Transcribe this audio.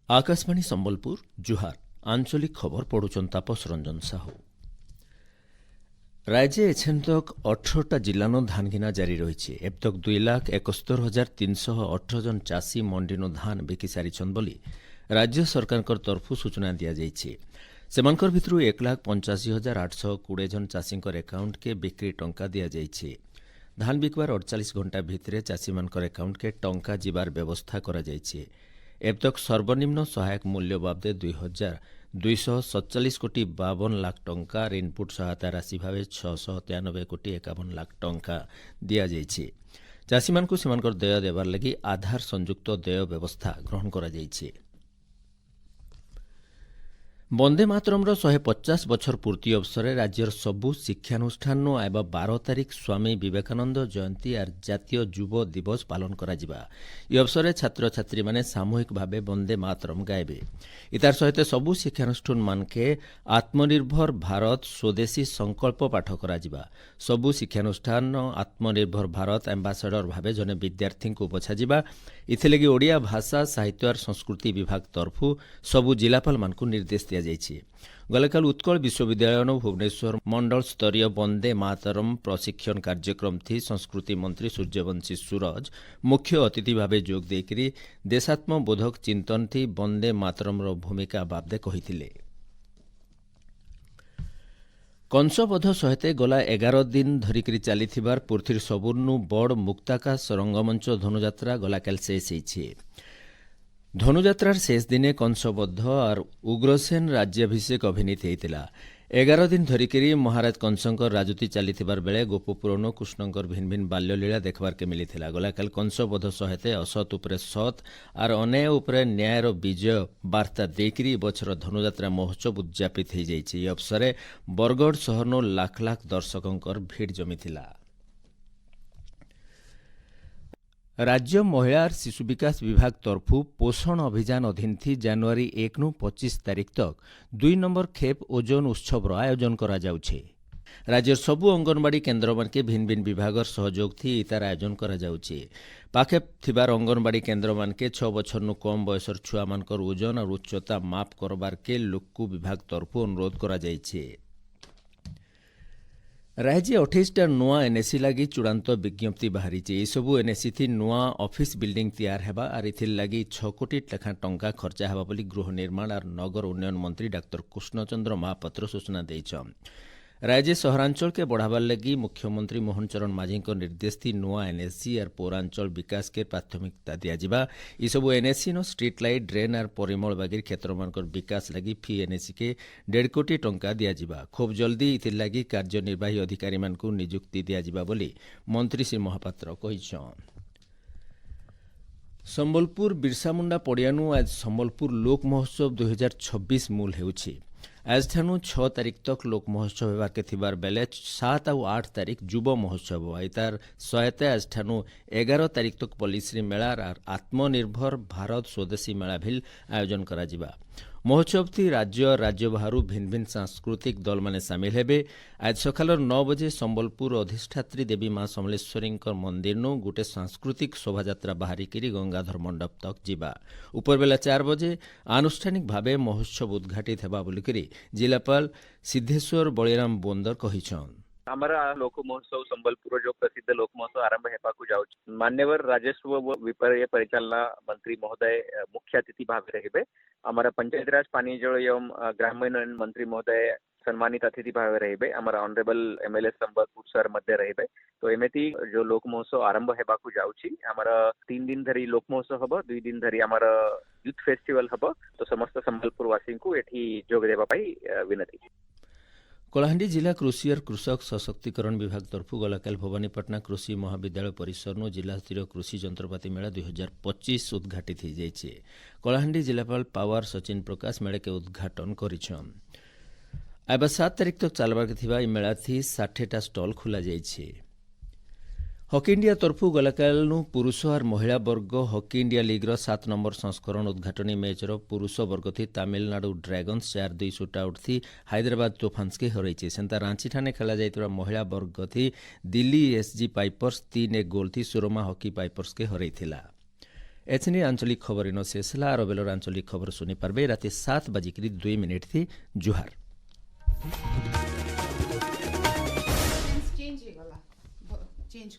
आकाशवाणी संबलपुर जुहार आंचलिक खबर पढ़ुचन तापस रंजन साहू। राज्य एछेन तक 18टा जिल्लानो धान घिना जारी रही। एब तक 2,71,318 जन चाषी मंडीनो धान बिकी सारिछन बोली राज्य सरकार तरफु सूचना दिया जाइछि। सेमानकर भितरु 1,85,820 जन चाषींकर एकाउंट के बिक्री टंका दिया जाइछि। धान बिकवार 48 घंटा भितरे चाषी मानकर एकाउंट के टंका जिबार व्यवस्था करा जाइछि। एब तक सर्वनिम्न सहायक मूल्य बाबदे 2,247 कोटी 52 लाख टंकार इनपुट सहायता राशि भाव 693 कोटी 51 लाख टंका दिया जाइछि। चाषी मानकु सेमानकर देय देबार लगी आधार संयुक्त देय व्यवस्था ग्रहण करा जाइछि। वंदे मातरमर 150 बछर पूर्ति अवसर राज्यर सबु शिक्षानुष्ठान आइबा 12 तारिख स्वामी विवेकानंद जयंती और जातीय युव दिवस पालन करा जिबा। इ अवसर छात्र छात्री माने सामूहिक भावे वंदे मातरम गायबे। इतार सहित सबु शिक्षानुष्ठान मानके आत्मनिर्भर भारत स्वदेशी संकल्प पाठ करा जिबा। सबु शिक्षानुष्ठान आत्मनिर्भर भारत एम्बासाडर भावे जने विद्यार्थी को बछा जिबा। इथिलेगी ओडिया भाषा साहित्य और संस्कृति विभाग तरफु सबु जिलापाल मानकु निर्देश दिया जाइछि। गलकाल उत्कल विश्वविद्यालय भुवनेश्वर मंडल स्तरीय वंदे मातरम प्रशिक्षण कार्यक्रम थी संस्कृति मंत्री सूर्यवंशी सूरज मुख्य अतिथि भावे जोग देकरी देशात्मबोधक चिंतन थी वंदे मातरम भूमिका बाबदे कहिथिले। कंसबोध सहित गला 11 दिन धरिकी चलीथिबार पृथ्वीर सबुर्नु बड़ मुक्ताकाश रंगमंच धनुजात्रा गलाकाल शेष होइछि। धनुजात्रार शेष दिने कंसबद्ध और उग्रसेन राज्याभिषेक अभिनीत होता। 11 दिन धरिकी महाराज कंसंकर राजुती चलीथिबार बेले गोपपुरन कृष्णंकर भिन्न भिन्न बाल्यलीला देखबार के मिलिथिला। गलाकाल कंसबोध सहित असत उपरे सत और अन्याय उपरे न्यायर विजय वार्ता देकरी बछर धनुजात्रा महोत्सव उद्यापित हो जाइछि। अवसरे बरगढ़ सहरनो लाख लाख दर्शकंकर भीड़ जमीथिला। राज्य महिला और शिशु विकास विभाग तरफु पोषण अभियान अधीन थी जनवरी 1 नु 25 तारिख तक 2 नंबर खेप ओजन उत्सव आयोजन करा जाउछे। राज्य सबु अंगनवाड़ी केन्द्र मानके भिन्न भिन्न विभाग सहयोग थी इतार आयोजन करा जाउछे। पाखे थिबार अंगनवाड़ी केन्द्र मानके 6 बछर नु कम बयसर छुआ मानकर ओजन और उच्चता माप करबार के लोककु विभाग तरफु अनुरोध करा जाइछे। राज्य 28टा नुआ एनएसी लगी चूड़ांत विज्ञप्ति बाहरी। सबू एनएसी थी नुआ ऑफिस बिल्डिंग तैयार हेबा और इथिर लगी 6 कोटी लेखा टंका खर्चा हेबा बोली गृह निर्माण और नगर उन्नयन मंत्री डाक्टर कृष्णचंद्र महापात्र सूचना देइछन। राज्य सहरांचल के बढ़ावार लगी मुख्यमंत्री मोहन चरण माझी निर्देश थी नुआ एनएसी और पौरांचल विकास के प्राथमिकता दिया। सबू NAC no street light drain और परिमल बागिर क्षेत्र मानकर विकास लगी फी एनएसी के 1.5 कोटी टंका दिया। खूब जल्दी इथिर लगी कार्यनिर्वाही अधिकारी मानकु नियुक्ति दिया बोली मंत्री श्री महापात्र कहिछन। संबलपुर बिरसा मुंडा पड़ियानु आज संबलपुर लोक महोत्सव 2026 मूल हेउछि। आजठानु 6 तारिख तक लोक महोत्सव हेबार के थिबार बेले 7 और 8 तारिख युव महोत्सव इतार सहायता आजठानु 11 तारिख तक पल्लीश्री मेला और आत्मनिर्भर भारत स्वदेशी मेला भिल आयोजन करा जिबा। महोत्सव थी राज्य बाहरु भिन्न भिन्न सांस्कृतिक दल माने सामिल हेबे। आज सकाल 9 बजे संबलपुर अधिष्ठात्री देवी मां समलेश्वरी मंदिर नु गोटे सांस्कृतिक शोभायात्रा बाहरिकी गंगाधर मंडप तक जिबा। उपरबेला 4 बजे आनुष्ठानिक भावे महोत्सव उद्घाटित हेबा बोलिकरी जिलापाल सिद्धेश्वर बलिराम बोंदर कहिछन। हमारा लोक महोत्सव संबलपुर जो प्रसिद्ध लोक महोत्सव आरंभ हेबाकु जाउछ। मान्यवर राजस्व व विपर्य परिचालना मंत्री महोदय मुख्य अतिथि भावे रहिबे। हमारा पंचायत राज पानी जल एवं ग्रामीण मंत्री महोदय सम्मानित अतिथि भावे रहिबे। हमारा ऑनरेबल एमएलए संबलपुर सर मध्य रहिबे। तो एमेती जो लोक महोत्सव आरंभ हेबाकु जाउछि। हमारा 3 दिन धरी लोक महोत्सव हबो, 2 दिन धरी हमारा यूथ फेस्टिवल हबो। तो समस्त संबलपुर वासी को एठी जोग देबा पई विनती। कलाहांडी जिला कृषि और कृषक सशक्तिकरण विभाग तरफु गलाकाल भवानीपटना कृषि महाविद्यालय परिसर जिला स्तरीय कृषि जंत्रपाति मेला 2025 उद्घाटित हो जाइए। कलाहांडी जिलापाल पावर सचिन प्रकाश मेला के उद्घाटन करिछन। आबा 7 तारिख तक चलबार के थिबा मेला थी 60टा स्टल खुला जाइए। हॉकी इंडिया तरफु गलाकाल पुरुष और महिला वर्ग हॉकी इंडिया लीग्र 7 नंबर संस्करण उद्घाटनी मैचर पुरुष वर्ग थी तमिलनाडु ड्रैगन्स 4-2 सुटआउट थी हैदराबाद तोफान्स के हरैछि। सेंता रांची ठाणे खेला जाइतरा महिला वर्ग थी दिल्ली एसजी पाइपर्स 3-1 गोल थी सुरमा हॉकी पाइपर्स के हरैथिला। एचनी आंचलिक खबर इन शेष है और बेलर आंचलिक खबर सुनी पार्बे राति 7:02 थी। जुहार। चेंज